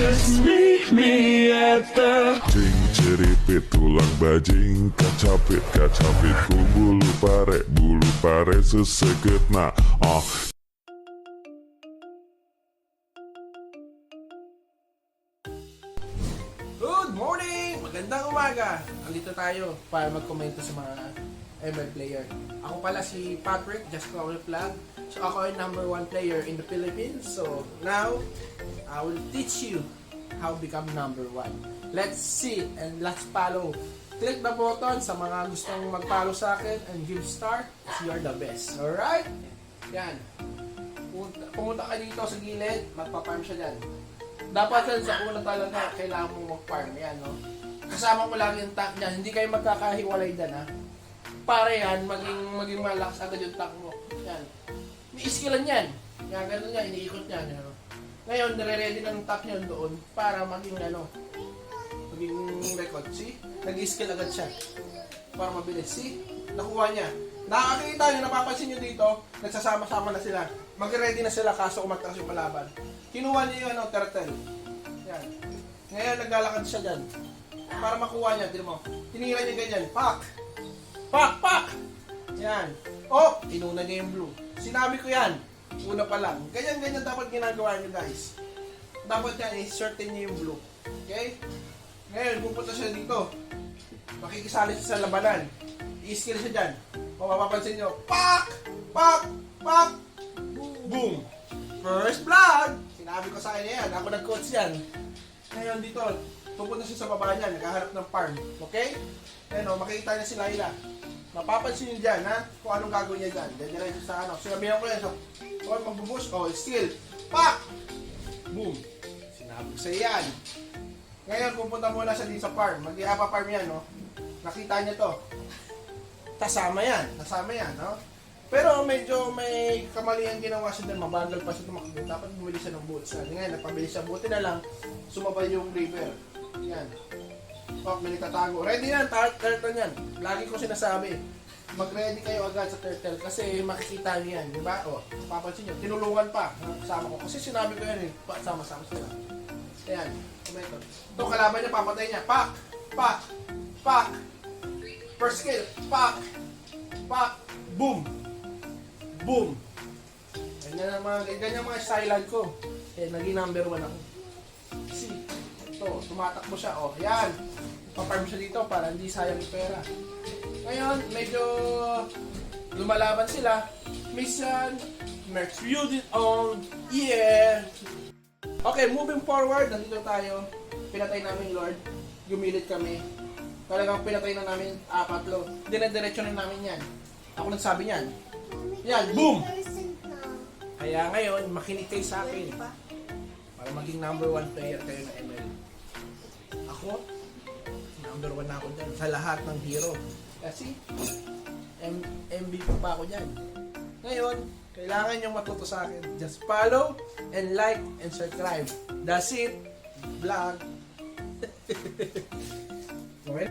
Just meet me at the Jing ceripit tulang bajing kacapit ku bulu pare seseket na Good morning! Magandang umaga! Andito tayo para magkomento sa mga ML player. Ako pala si Patrick, just call me Plug. So ako ay number 1 player in the Philippines. So now, I will teach you how to become number 1. Let's see and let's follow. Click the button sa mga gustong mag-follow sa akin and give star if you are the best. Alright? Yan. Pumunta ka dito sa gilid, magpa-farm siya dyan. Dapat yan sa una talaga, kailangan mo mag-farm yan, no? Kasama mo lang yung tank niyan, hindi kayo magkakahiwalay dyan, ha? Para yan, maging malakas agad yung tank mo. Yan. May skillan yan. Yan, ganun yan, iniikot yan, ano? Ngayon, nare-ready ng tank niyan doon para maging, maging record. See? Nag-skill agad siya. Para mabilis. See? Nakuha niya. Nakakita nyo, napapansin nyo dito, nagsasama-sama na sila. Mag-ready na sila kaso umatras yung kalaban. Kinuha niya yung turtle. Yan. Ngayon, naglalakad siya dyan. Para makuha niya, tignan mo. Tinira niya ganyan. Pak! Pak! Pak! Yan. Oh! Inuna niya yung blue. Sinabi ko yan. Una pa lang. Ganyan-ganyan dapat ginagawa niyo, guys. Dapat yan, i-certain niyo yung blue. Okay? Ngayon, pupunta siya dito. Makikisali siya sa labanan. I-skill siya dyan. O mapapansin nyo, pak! Pak! Pak! Boom! First blood! Sinabi ko sa kanya yan. Ako nag-coach yan. Ngayon dito, pupunta siya sa baba niya. Naghahanap ng farm. Okay? Ngayon, makikita niya si Laila. Mapapansin nyo dyan, ha? Kung anong gagawin niya dyan. Diyan sa ano. Sinabihan ko yan. So, magbubush. O, skill. Pak! Boom! Sinabi ko sa yan. Ngayon, pupunta muna siya din sa farm. Mag-iapa farm yan, no? Nakita niya to. Kasama yan, no? Pero medyo may kamalian ginawa siya din, mabagal pa siya tumakbo. Dapat bumili siya ng boots. Ngayon, napabili siya. Buti na lang, sumabay yung river. Yan. Oh, may nagtatago. Ready yan, turtle yan. Lagi ko sinasabi, mag-ready kayo agad sa turtle kasi makikita niyo yan, di ba? O, papansin niyo, tinulungan pa ng kasama ko. Kasi sinabi ko yan, sama-sama sila. Ayan, kumento. Ito, kalaban niya, papatay niya. Pak! Pak! Pak! First skill. Pak! Pak! Boom! Boom! Ganyan mga silent ko. Eh, naging number 1 ako. See? Ito, tumatakbo siya. O, yan. Paparm siya dito para hindi sayang yung pera. Ngayon, medyo lumalaban sila. Mission, Mercs Unit on. Yeah! Okay, moving forward. Nandito tayo. Pinatay namin Lord. Gumilit kami. Talagang pinatay na namin 4. Dinediretso na namin yan. Ako nagsabi niyan. Yan, boom! Kaya ngayon, makinig kayo sa akin. Para maging number 1 player kayo na ML. Ako, number 1 na ako dyan. Sa lahat ng hero. Kasi, MVP pa ako dyan. Ngayon, kailangan nyo matuto sa akin. Just follow and like and subscribe. That's it. Vlog. Okay?